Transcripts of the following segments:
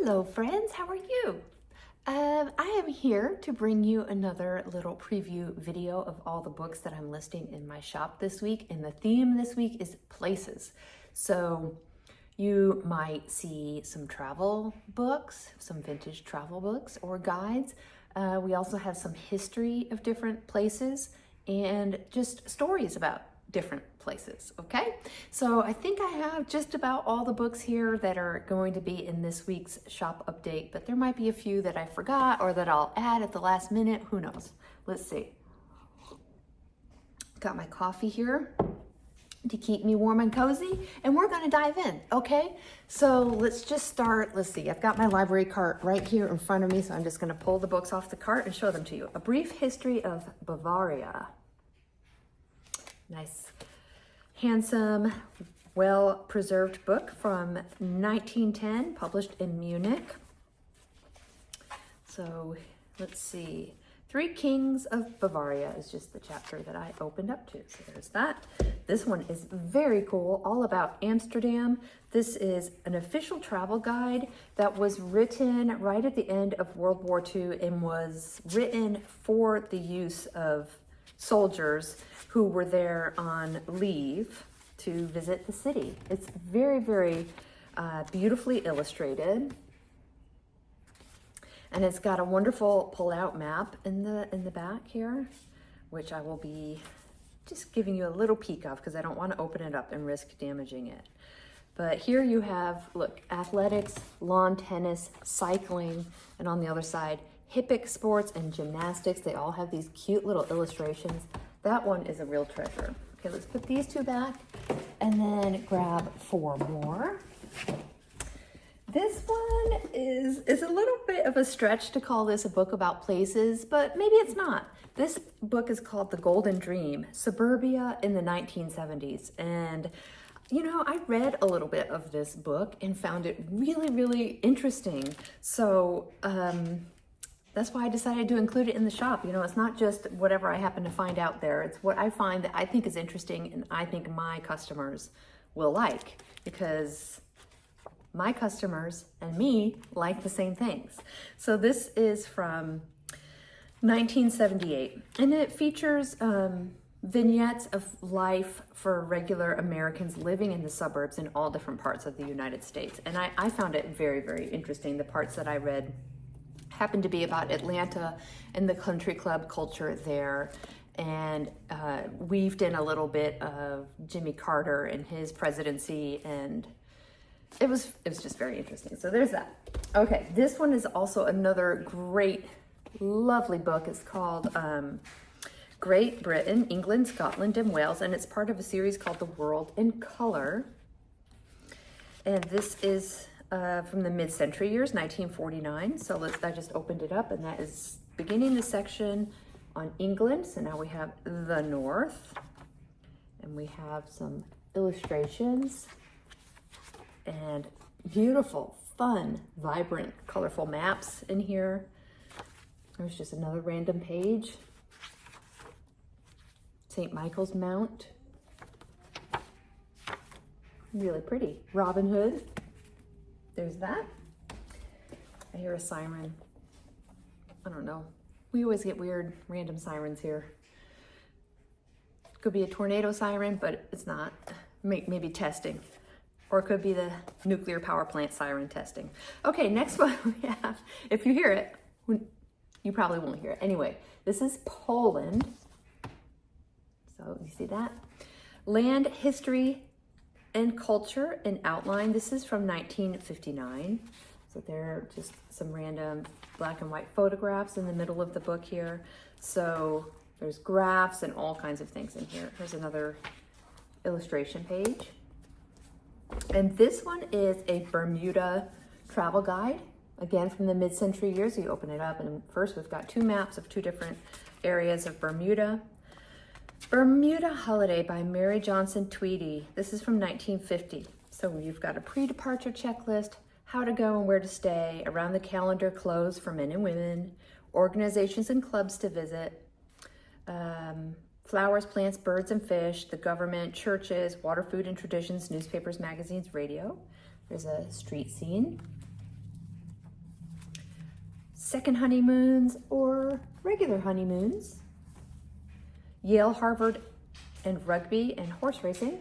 Hello friends, how are you? I am here to bring you another little preview video of all the books that I'm listing in my shop this week, and the theme this week is places. So you might see some travel books, some vintage travel books or guides. We also have some history of different places and just stories about different places, okay? So I think I have just about all the books here that are going to be in this week's shop update, but there might be a few that I forgot or that I'll add at the last minute, who knows? Let's see. Got my coffee here to keep me warm and cozy, and we're gonna dive in, okay? So let's just start. Let's see, I've got my library cart right here in front of me, so I'm just gonna pull the books off the cart and show them to you. A Brief History of Bavaria. Nice, handsome, well-preserved book from 1910, published in Munich. So let's see. Three Kings of Bavaria is just the chapter that I opened up to. So there's that. This one is very cool, all about Amsterdam. This is an official travel guide that was written right at the end of World War II and was written for the use of soldiers who were there on leave to visit the city. It's very, very beautifully illustrated. And it's got a wonderful pull-out map in the back here, which I will be just giving you a little peek of because I don't want to open it up and risk damaging it. But here you have, look, athletics, lawn tennis, cycling, and on the other side, hippic sports and gymnastics. They all have these cute little illustrations. That one is a real treasure. Okay, let's put these two back and then grab four more. This one is a little bit of a stretch to call this a book about places, but maybe it's not. This book is called The Golden Dream, Suburbia in the 1970s. And you know, I read a little bit of this book and found it really, really interesting. So that's why I decided to include it in the shop. You know, it's not just whatever I happen to find out there. It's what I find that I think is interesting and I think my customers will like, because my customers and me like the same things. So this is from 1978, and it features vignettes of life for regular Americans living in the suburbs in all different parts of the United States. And I found it very, very interesting. The parts that I read happened to be about Atlanta and the country club culture there, and weaved in a little bit of Jimmy Carter and his presidency, and it was just very interesting. So there's that. Okay, this one is also another great, lovely book. It's called Great Britain, England, Scotland, and Wales, and it's part of a series called The World in Color. And this is from the mid-century years, 1949. So I just opened it up, and that is beginning the section on England. So now we have the North, and we have some illustrations and beautiful, fun, vibrant, colorful maps in here. There's just another random page. St. Michael's Mount. Really pretty. Robin Hood. There's that. I hear a siren. I don't know. We always get weird random sirens here. Could be a tornado siren, but it's not. Maybe testing. Or it could be the nuclear power plant siren testing. Okay, next one we have, if you hear it, you probably won't hear it. Anyway, this is Poland. So you see that? Land, History, and Culture in Outline. This is from 1959. So there are just some random black and white photographs in the middle of the book here. So there's graphs and all kinds of things in here. Here's another illustration page. And this one is a Bermuda travel guide, again from the mid-century years. You open it up, and first we've got two maps of two different areas of Bermuda. Bermuda Holiday by Mary Johnson Tweedy. This is from 1950. So you've got a pre-departure checklist, how to go and where to stay, around the calendar clothes for men and women, organizations and clubs to visit, flowers, plants, birds, and fish, the government, churches, water, food, and traditions, newspapers, magazines, radio. There's a street scene. second honeymoons or regular honeymoons, Yale, Harvard, and rugby and horse racing.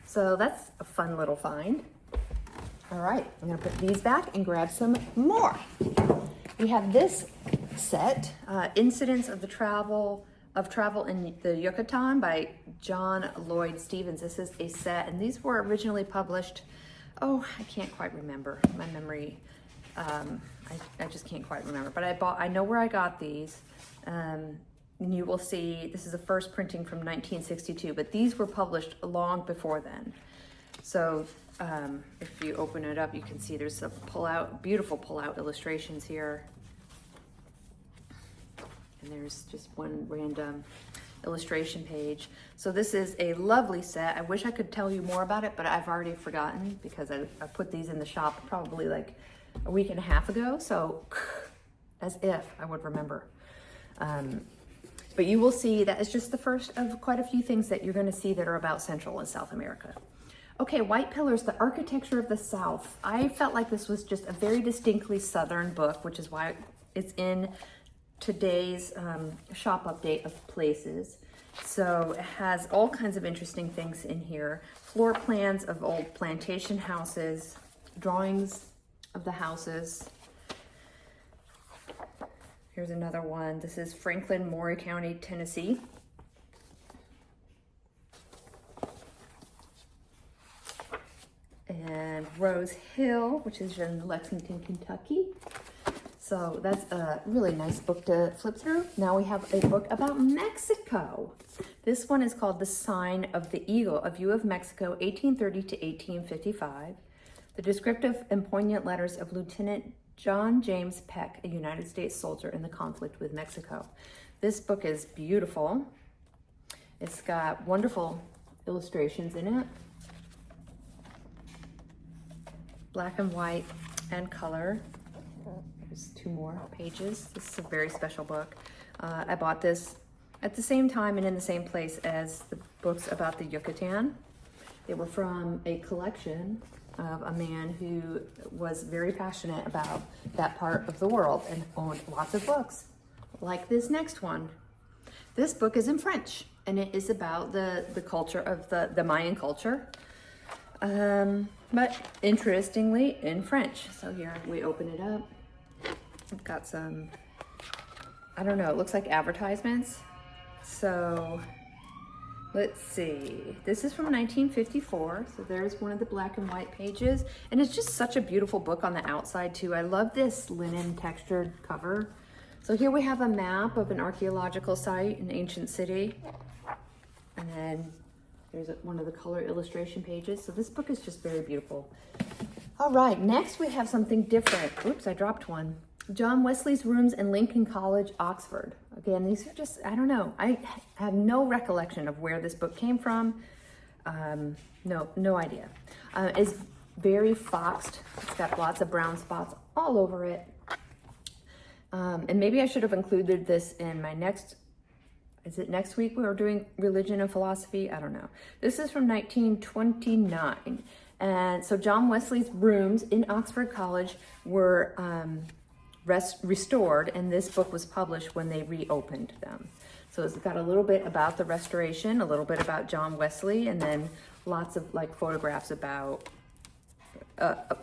So that's a fun little find. All right, I'm gonna put these back and grab some more. We have this set, Incidents of Travel in the Yucatan by John Lloyd Stevens. This is a set, and these were originally published, oh, I can't quite remember. My memory, I just can't quite remember. But I know where I got these. And you will see, this is the first printing from 1962, but these were published long before then. So if you open it up, you can see there's a beautiful pull-out illustrations here. And there's just one random illustration page. So this is a lovely set. I wish I could tell you more about it, but I've already forgotten because I put these in the shop probably like a week and a half ago. So as if I would remember. But you will see that is just the first of quite a few things that you're going to see that are about Central and South America. Okay, White Pillars, the Architecture of the South. I felt like this was just a very distinctly Southern book, which is why it's in today's shop update of places. So it has all kinds of interesting things in here. Floor plans of old plantation houses, drawings of the houses. Here's another one. This is Franklin, Maury County, Tennessee. And Rose Hill, which is in Lexington, Kentucky. So that's a really nice book to flip through. Now we have a book about Mexico. This one is called The Sign of the Eagle, A View of Mexico, 1830 to 1855. The descriptive and poignant letters of Lieutenant John James Peck, a United States soldier in the conflict with Mexico. This book is beautiful. It's got wonderful illustrations in it. Black and white and color. There's 2 more pages. This is a very special book. I bought this at the same time and in the same place as the books about the Yucatan. They were from a collection of a man who was very passionate about that part of the world and owned lots of books, like this next one. This book is in French, and it is about the culture of the Mayan culture, but interestingly in French. So here we open it up. I've got some, I don't know, it looks like advertisements. So let's see. This is from 1954. So there's one of the black and white pages. And it's just such a beautiful book on the outside too. I love this linen textured cover. So here we have a map of an archaeological site, an ancient city. And then there's one of the color illustration pages. So this book is just very beautiful. All right, next we have something different. Oops, I dropped one. John Wesley's Rooms in Lincoln College, Oxford. Again, these are just, I don't know. I have no recollection of where this book came from. No idea. It's very foxed. It's got lots of brown spots all over it. And maybe I should have included this in my next, is it next week we're doing religion and philosophy? I don't know. This is from 1929. And so John Wesley's rooms in Oxford College were restored, and this book was published when they reopened them. So it's got a little bit about the restoration, a little bit about John Wesley, and then lots of like photographs about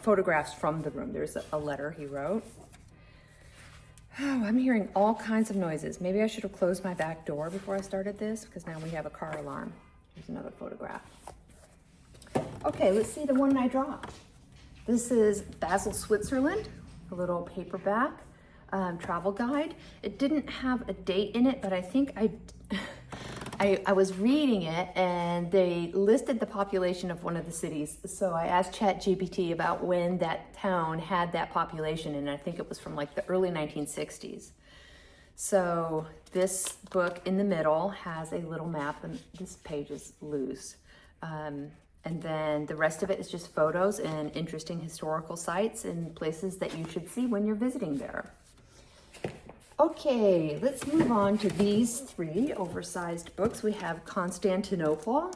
photographs from the room. There's a letter he wrote. Oh, I'm hearing all kinds of noises. Maybe I should have closed my back door before I started this, because now we have a car alarm. Here's another photograph. Okay, let's see the one I dropped. This is Basel, Switzerland, a little paperback travel guide. It didn't have a date in it, but I think I was reading it and they listed the population of one of the cities. So I asked ChatGPT about when that town had that population, and I think it was from like the early 1960s. So this book in the middle has a little map, and this page is loose. And then the rest of it is just photos and interesting historical sites and places that you should see when you're visiting there. Okay, let's move on to these 3 oversized books. We have Constantinople.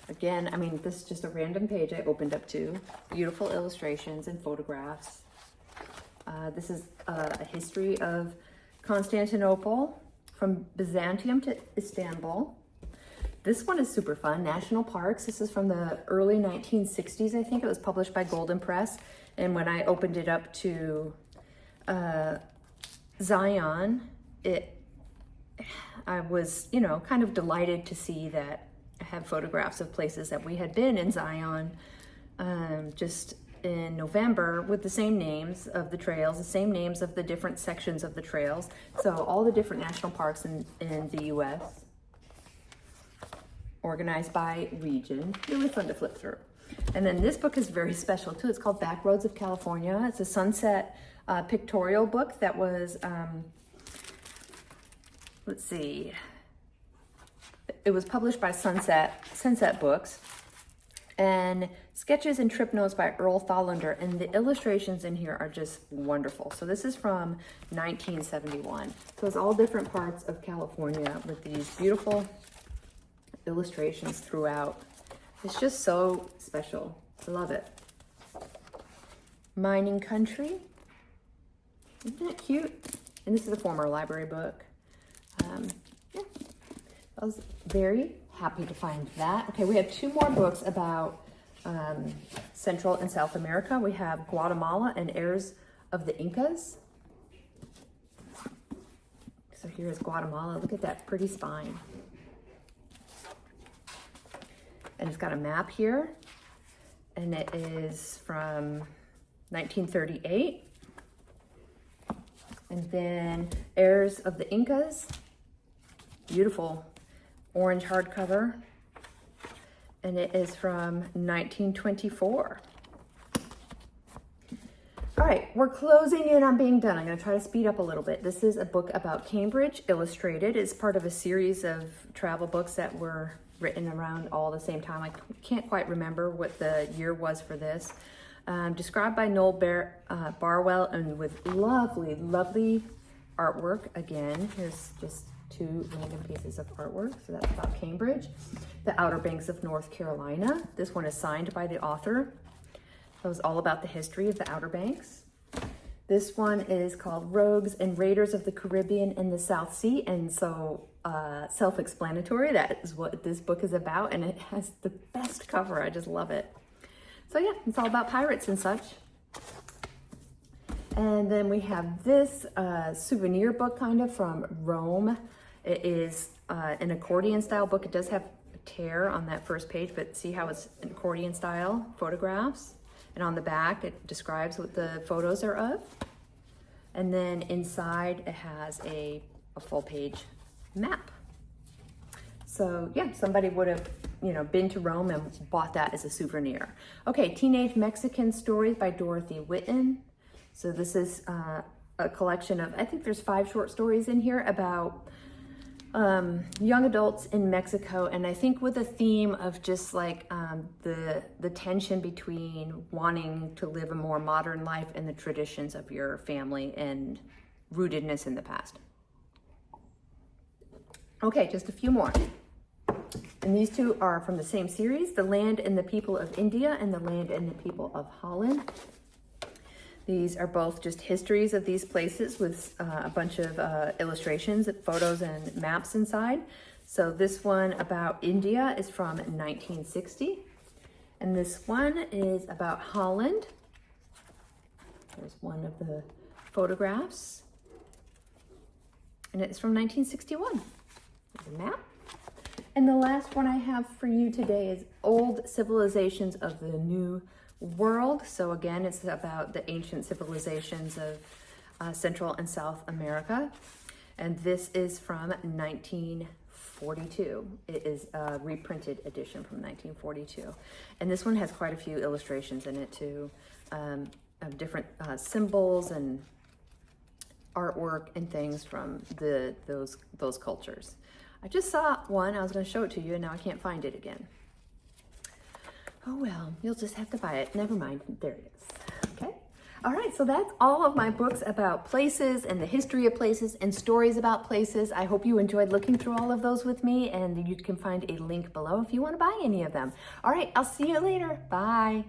Again, I mean, this is just a random page I opened up to. Beautiful illustrations and photographs. This is a history of Constantinople from Byzantium to Istanbul. This one is super fun, National Parks. This is from the early 1960s, I think. It was published by Golden Press. And when I opened it up to Zion, I was, you know, kind of delighted to see that I have photographs of places that we had been in Zion just in November with the same names of the trails, the same names of the different sections of the trails. So all the different national parks in the US, organized by region. Really fun to flip through. And then this book is very special too. It's called Backroads of California. It's a sunset pictorial book that was, let's see, it was published by Sunset Books, and sketches and trip notes by Earl Tholender, and the illustrations in here are just wonderful. So this is from 1971. So it's all different parts of California with these beautiful illustrations throughout. It's just so special. I love it. Mining Country. Isn't it cute? And this is a former library book. Yeah, I was very happy to find that. Okay, we have two more books about Central and South America. We have Guatemala and Heirs of the Incas. So here's Guatemala. Look at that pretty spine. And it's got a map here, and it is from 1938. And then Heirs of the Incas, beautiful orange hardcover, and it is from 1924. All right, we're closing in on being done. I'm going to try to speed up a little bit. This is a book about Cambridge, illustrated. It's part of a series of travel books that were written around all the same time. I can't quite remember what the year was for this. Described by Noel Barwell, and with lovely, lovely artwork. Again, here's just two random pieces of artwork. So that's about Cambridge. The Outer Banks of North Carolina. This one is signed by the author. So it's all about the history of the Outer Banks. This one is called Rogues and Raiders of the Caribbean and the South Sea. And so self-explanatory, that is what this book is about. And it has the best cover. I just love it. So yeah, it's all about pirates and such. And then we have this souvenir book kind of from Rome. It is an accordion style book. It does have a tear on that first page, but see how it's an accordion style photographs. And on the back, it describes what the photos are of. And then inside, it has a full page map. So yeah, somebody would have, you know, been to Rome and bought that as a souvenir. Okay, Teenage Mexican Stories by Dorothy Whitten. So this is a collection of, I think there's 5 short stories in here about young adults in Mexico, and I think with a theme of just like the tension between wanting to live a more modern life and the traditions of your family and rootedness in the past. Okay, just a few more. And these two are from the same series, The Land and the People of India and The Land and the People of Holland. These are both just histories of these places with a bunch of illustrations, photos, and maps inside. So this one about India is from 1960. And this one is about Holland. There's one of the photographs. And it's from 1961. There's a map. And the last one I have for you today is Old Civilizations of the New World. So again, it's about the ancient civilizations of Central and South America. And this is from 1942. It is a reprinted edition from 1942. And this one has quite a few illustrations in it too, of different symbols and artwork and things from those cultures. I just saw one, I was going to show it to you, and now I can't find it again. Oh well, you'll just have to buy it. Never mind, there it is. Okay. All right, so that's all of my books about places and the history of places and stories about places. I hope you enjoyed looking through all of those with me, and you can find a link below if you want to buy any of them. All right, I'll see you later. Bye.